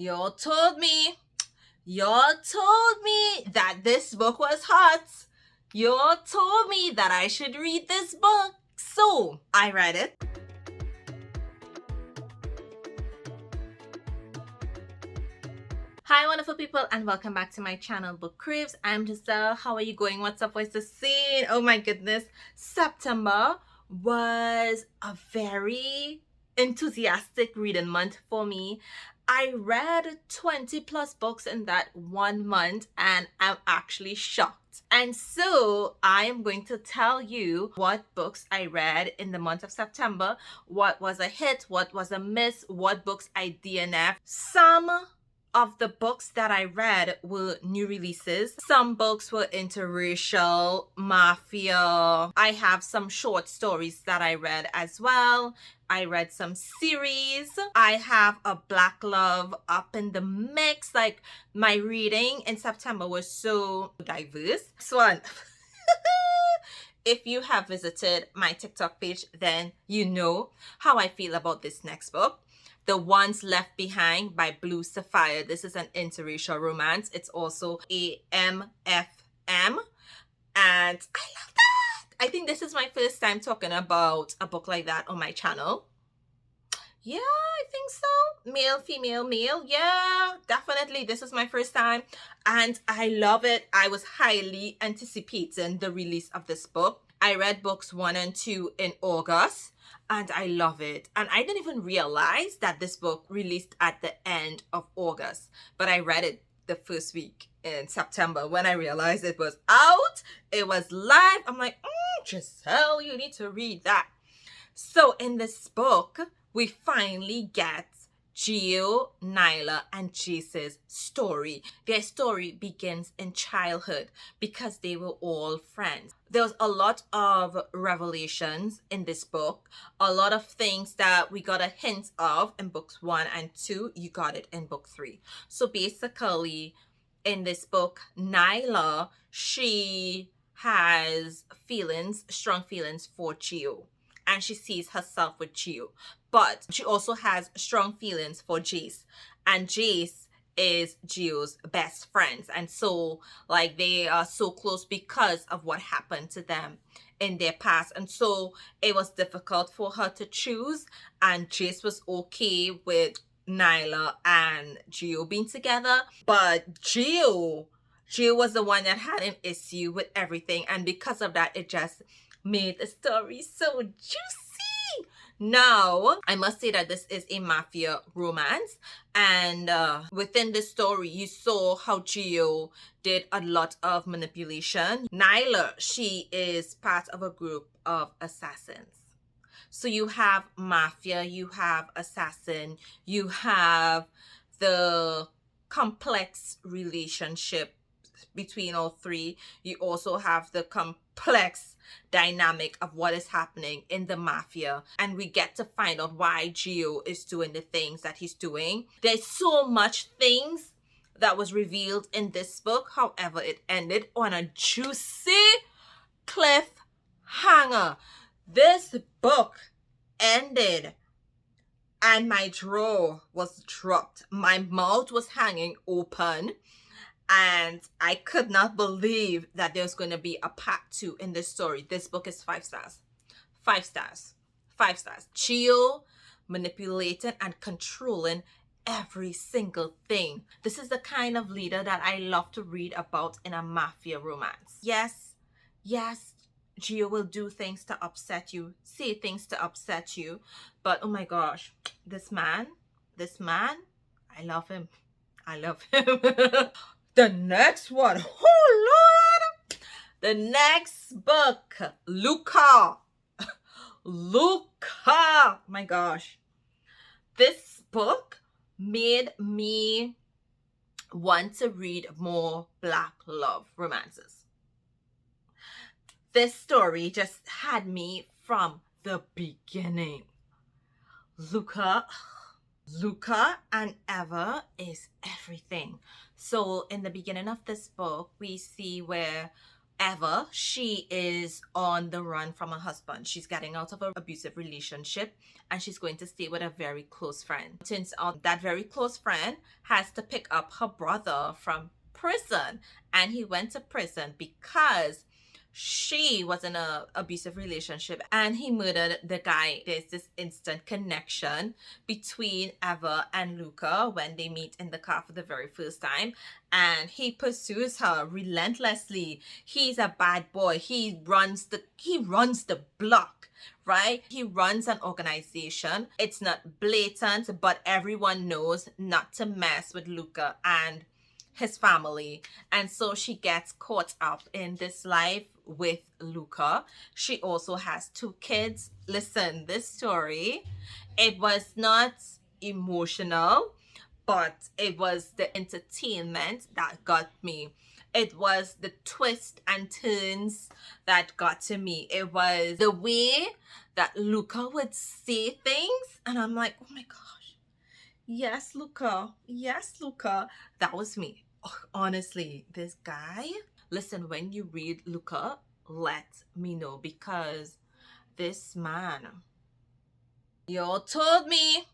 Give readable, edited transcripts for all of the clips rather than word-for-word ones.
y'all told me that this book was hot. Y'all told me that I should read this book. So I read it. Hi wonderful people, and welcome back to my channel Book Craves. I'm Giselle. How are you going? What's up? What's the scene? Oh my goodness. September was a very enthusiastic reading month for me. I read 20 plus books in that 1 month and I'm actually shocked. And so I am going to tell you what books I read in the month of September, what was a hit, what was a miss, what books I DNF. Some of the books that I read were new releases. Some books were interracial, mafia. I have some short stories that I read as well. I read some series. I have a Black love up in the mix. Like, my reading in September was so diverse. This one. If you have visited my TikTok page, then you know how I feel about this next book. The Ones Left Behind by Blue Sapphire. This is an interracial romance. It's also a MFM. And I love that. I think this is my first time talking about a book like that on my channel. Yeah, I think so. Male, female, male. Yeah, definitely. This is my first time. And I love it. I was highly anticipating the release of this book. I read books 1 and 2 in August. And I love it. And I didn't even realize that this book released at the end of August. But I read it the first week in September. When I realized it was out, it was live. I'm like, Giselle, you need to read that. So in this book, we finally get Gio, Nyla, and Jace's story. Their story begins in childhood because they were all friends. There was a lot of revelations in this book. A lot of things that we got a hint of in books 1 and 2, you got it in book 3. So basically, in this book, Nyla, she has feelings, strong feelings for Gio. And she sees herself with Gio. But she also has strong feelings for Jace. And Jace is Gio's best friends. And so, like, they are so close because of what happened to them in their past. And so, it was difficult for her to choose. And Jace was okay with Nyla and Gio being together. But Gio was the one that had an issue with everything. And because of that, it just made the story so juicy. Now, I must say that this is a mafia romance, and within the story, you saw how Gio did a lot of manipulation. Nyla, she is part of a group of assassins. So you have mafia, you have assassin, you have the complex relationship between all three. You also have the complex dynamic of what is happening in the mafia, and we get to find out why Gio is doing the things that he's doing. There's so much things that was revealed in this book. However, it ended on a juicy cliffhanger. This book ended and my jaw was dropped. My mouth was hanging open. And I could not believe that there's going to be a part 2 in this story. This book is 5 stars. 5 stars. 5 stars. Gio manipulating and controlling every single thing. This is the kind of leader that I love to read about in a mafia romance. Yes, Gio will do things to upset you, say things to upset you. But oh my gosh, this man, I love him. I love him. The next one, oh Lord, the next book, Luca, my gosh. This book made me want to read more Black love romances. This story just had me from the beginning. Luca and Eva is everything. So in the beginning of this book, we see where Eva, she is on the run from her husband. She's getting out of an abusive relationship and she's going to stay with a very close friend. Turns out that very close friend has to pick up her brother from prison, and he went to prison because she was in an abusive relationship and he murdered the guy. There's this instant connection between Eva and Luca when they meet in the car for the very first time, and he pursues her relentlessly. He's a bad boy. He runs the block, right? He runs an organization. It's not blatant, but everyone knows not to mess with Luca and his family. And so she gets caught up in this life with Luca. She also has 2 kids. Listen, this story, it was not emotional, but it was the entertainment that got me. It was the twists and turns that got to me. It was the way that Luca would say things, and I'm like, oh my gosh, yes, Luca, yes, Luca. That was me. Honestly, this guy, listen, when you read Luca, let me know, because this man, y'all told me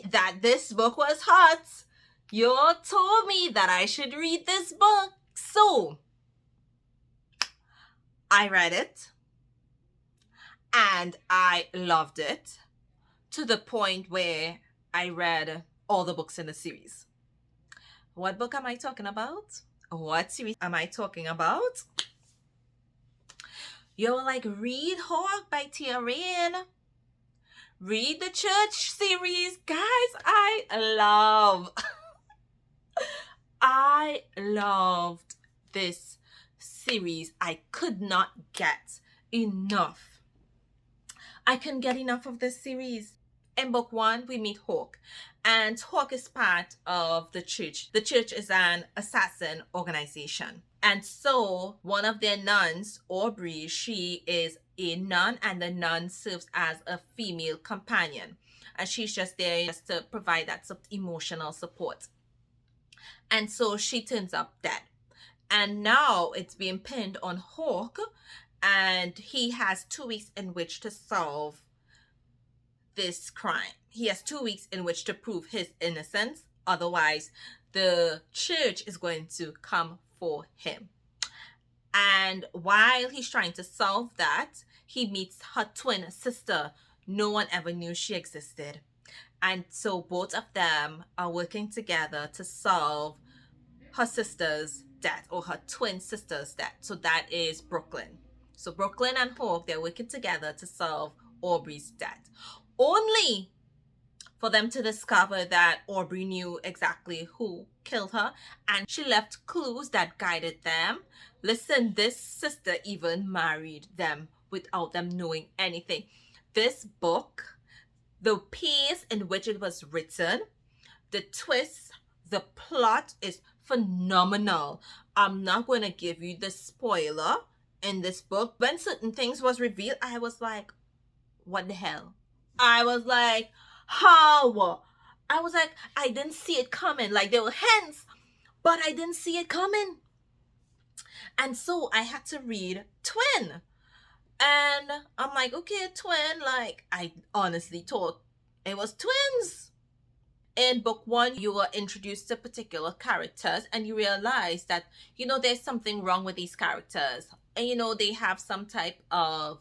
that this book was hot. Y'all told me that I should read this book. So I read it and I loved it, to the point where I read all the books in the series. What book am I talking about? What series am I talking about? Yo, like, read Hawk by Tia Rain. Read the Church series. Guys, I loved this series. I could not get enough. I couldn't get enough of this series. In book 1, we meet Hawk, and Hawk is part of the church. The church is an assassin organization. And so one of their nuns, Aubrey, she is a nun, and the nun serves as a female companion. And she's just there just to provide that emotional support. And so she turns up dead. And now it's being pinned on Hawk, and he has 2 weeks in which to solve this crime. He has 2 weeks in which to prove his innocence. Otherwise, the church is going to come for him. And while he's trying to solve that, he meets her twin sister. No one ever knew she existed. And so both of them are working together to solve her sister's death, or her twin sister's death. So that is Brooklyn. So Brooklyn and Hawk, they're working together to solve Aubrey's death, only for them to discover that Aubrey knew exactly who killed her, and she left clues that guided them. Listen, this sister even married them without them knowing anything. This book, the pace in which it was written, the twists, the plot is phenomenal. I'm not going to give you the spoiler in this book. When certain things was revealed, I was like, what the hell? I was like, how? I was like, I didn't see it coming. Like, there were hints, but I didn't see it coming. And so I had to read Twin. And I'm like, okay, Twin. Like, I honestly thought it was twins. In book 1, you were introduced to particular characters, and you realize that, there's something wrong with these characters. And, they have some type of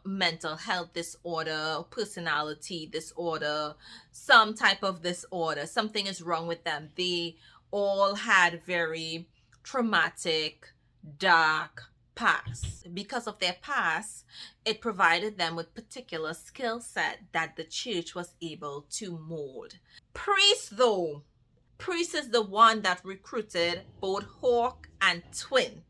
mental health disorder, personality disorder, some type of disorder. Something is wrong with them. They all had very traumatic, dark past. Because of their past, it provided them with particular skill set that the church was able to mold. Priest, though, Priest is the one that recruited both Hawk and Twin.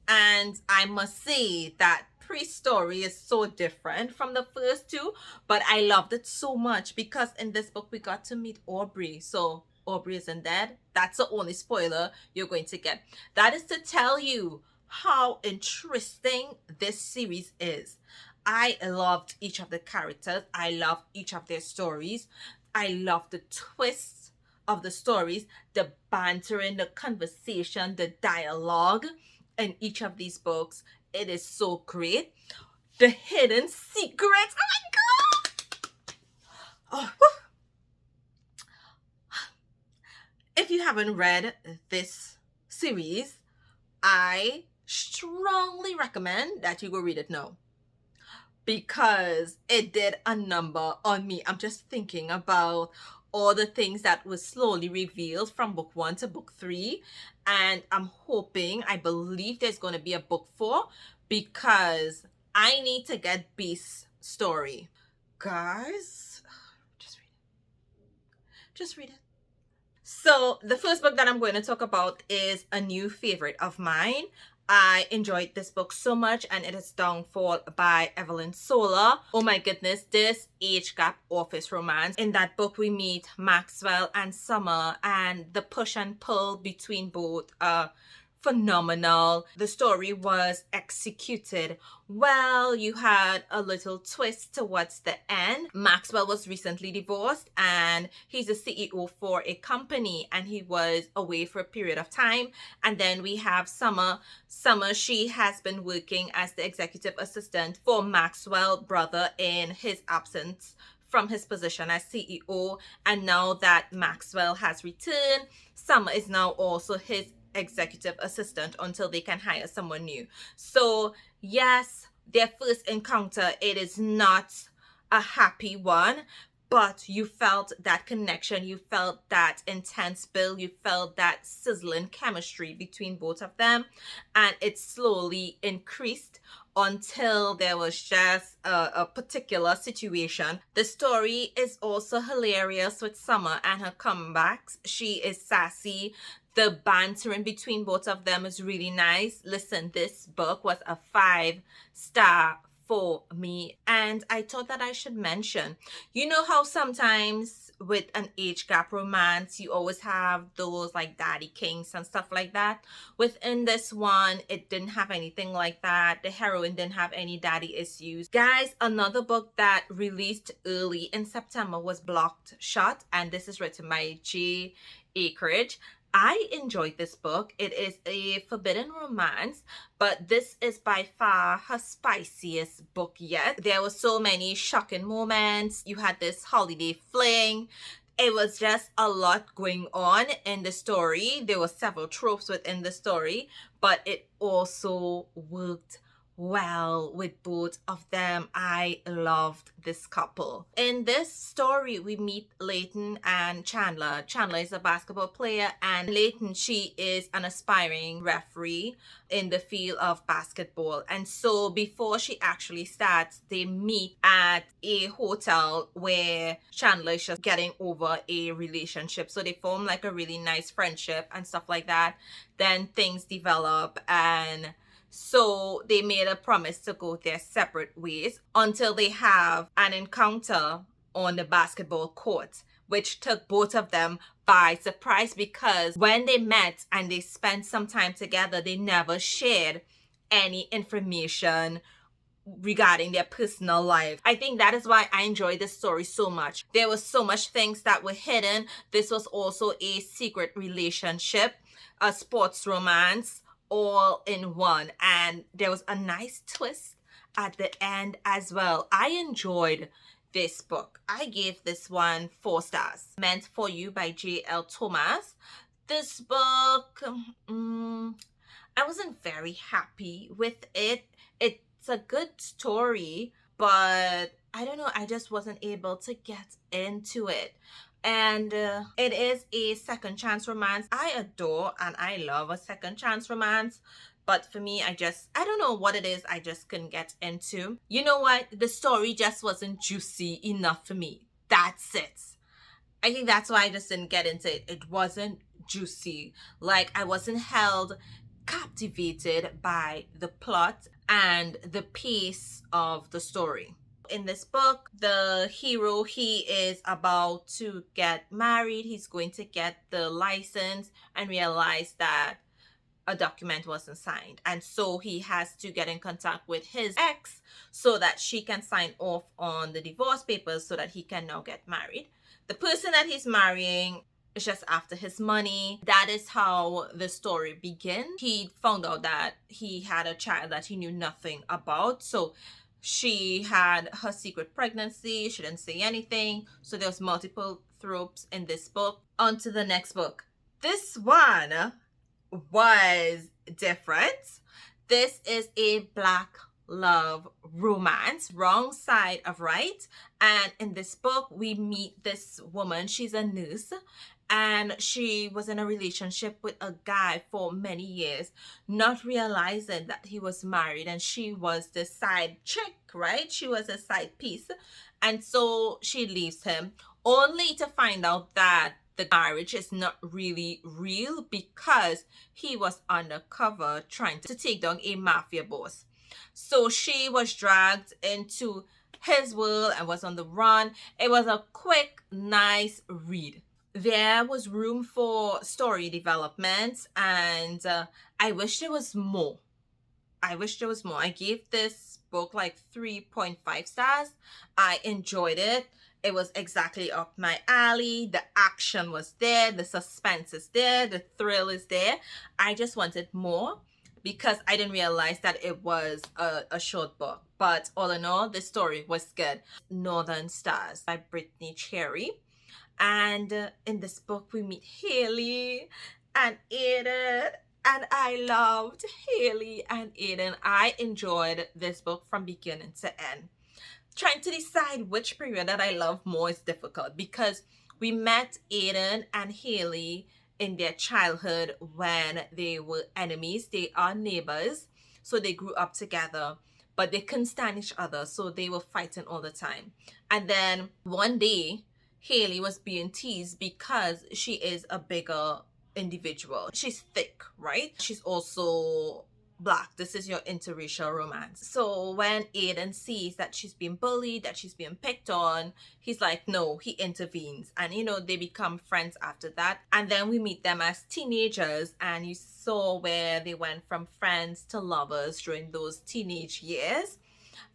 And I must say that Priest's story is so different from the first 2, but I loved it so much because in this book we got to meet Aubrey. So Aubrey isn't dead. That's the only spoiler you're going to get. That is to tell you how interesting this series is. I loved each of the characters. I loved each of their stories. I loved the twists of the stories, the bantering, the conversation, the dialogue in each of these books, it is so great. The hidden secrets. Oh my god! Oh, if you haven't read this series, I strongly recommend that you go read it now, because it did a number on me. I'm just thinking about all the things that was slowly revealed from book 1 to book 3, and I believe there's going to be a book 4, because I need to get Beast's story. Guys, just read it. So the first book that I'm going to talk about is a new favorite of mine. I enjoyed this book so much, and it is Downfall by Evelyn Sola. Oh my goodness, this age gap office romance. In that book, we meet Maxwell and Summer, and the push and pull between both are phenomenal. The story was executed well. You had a little twist towards the end. Maxwell was recently divorced, and he's a CEO for a company, and he was away for a period of time. And then we have Summer. She has been working as the executive assistant for Maxwell's brother in his absence from his position as CEO. And now that Maxwell has returned, Summer is now also his executive assistant until they can hire someone new. So yes, their first encounter, it is not a happy one, but you felt that connection, you felt that intense build, you felt that sizzling chemistry between both of them, and it slowly increased until there was just a particular situation. The story is also hilarious with Summer and her comebacks. She is sassy. The bantering between both of them is really nice. Listen, this book was a 5-star for me, and I thought that I should mention, you know how sometimes with an age gap romance you always have those like daddy kings and stuff like that. Within this one, it didn't have anything like that. The heroine didn't have any daddy issues. Guys, another book that released early in September was Blocked Shot, and this is written by J. Acridge. I enjoyed this book. It is a forbidden romance, but this is by far her spiciest book yet. There were so many shocking moments. You had this holiday fling. It was just a lot going on in the story. There were several tropes within the story, but it also worked well with both of them. I loved this couple. In this story, we meet Layton and Chandler. Chandler is a basketball player, and Layton, she is an aspiring referee in the field of basketball. And so before she actually starts, they meet at a hotel where Chandler is just getting over a relationship. So they form like a really nice friendship and stuff like that. Then things develop, and so they made a promise to go their separate ways until they have an encounter on the basketball court, which took both of them by surprise, because when they met and they spent some time together, they never shared any information regarding their personal life. I think that is why I enjoyed this story so much. There was so much things that were hidden. This was also a secret relationship, a sports romance, all in one, and there was a nice twist at the end as well. I enjoyed this book. I gave this one 4 stars. Meant for You by J.L. Thomas. This book, I wasn't very happy with it. It's a good story, but I don't know, I just wasn't able to get into it. And it is a second chance romance. I adore and I love a second chance romance, but for me, I don't know what it is, I just couldn't get into. You know what? The story just wasn't juicy enough for me. That's it. I think that's why I just didn't get into it. It wasn't juicy. Like, I wasn't captivated by the plot and the pace of the story. In this book, the hero, he is about to get married. He's going to get the license and realize that a document wasn't signed. And so he has to get in contact with his ex so that she can sign off on the divorce papers so that he can now get married. The person that he's marrying, It's just after his money. That is how the story begins. He found out that he had a child that he knew nothing about. So she had her secret pregnancy. She didn't say anything. So there was multiple tropes in this book. On to the next book. This one was different. This is a Black love romance, wrong side of right. And in this book, we meet this woman. She's a nurse, and she was in a relationship with a guy for many years, not realizing that he was married and she was the side chick, right? She was a side piece. And so she leaves him, only to find out that the marriage is not really real because he was undercover trying to take down a mafia boss. So she was dragged into his world and was on the run. It was a quick, nice read. There was room for story development, and I wish there was more. I gave this book like 3.5 stars. I enjoyed it. It was exactly up my alley. The action was there. The suspense is there. The thrill is there. I just wanted more because I didn't realize that it was a short book. But all in all, the story was good. Northern Stars by Brittany Cherry. And in this book, we meet Haley and Aiden. And I loved Haley and Aiden. I enjoyed this book from beginning to end. Trying to decide which period that I love more is difficult because we met Aiden and Haley in their childhood when they were enemies. They are neighbors, so they grew up together, but they couldn't stand each other, so they were fighting all the time. And then one day, Haley was being teased because she is a bigger individual. She's thick, right? She's also Black. This is your interracial romance. So when Aiden sees that she's being bullied, that she's being picked on, he's like, no, he intervenes. And they become friends after that. And then we meet them as teenagers, and you saw where they went from friends to lovers during those teenage years.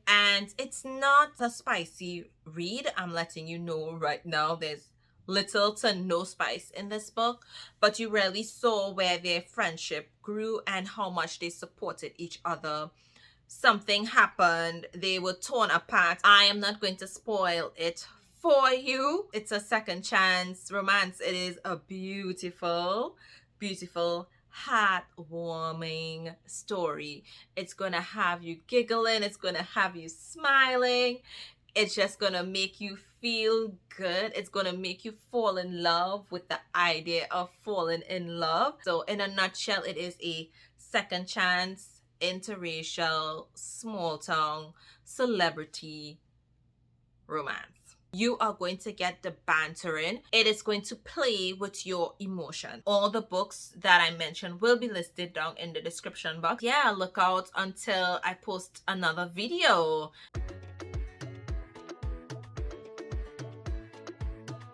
And it's not a spicy read. I'm letting you know right now, there's little to no spice in this book, but you really saw where their friendship grew and how much they supported each other. Something happened, they were torn apart. I am not going to spoil it for you. It's a second chance romance. It is a beautiful, beautiful, heartwarming story. It's gonna have you giggling, it's gonna have you smiling. It's just gonna make you feel good. It's gonna make you fall in love with the idea of falling in love. So in a nutshell, it is a second chance, interracial, small town, celebrity romance. You are going to get the bantering. It is going to play with your emotion. All the books that I mentioned will be listed down in the description box. Yeah, look out until I post another video.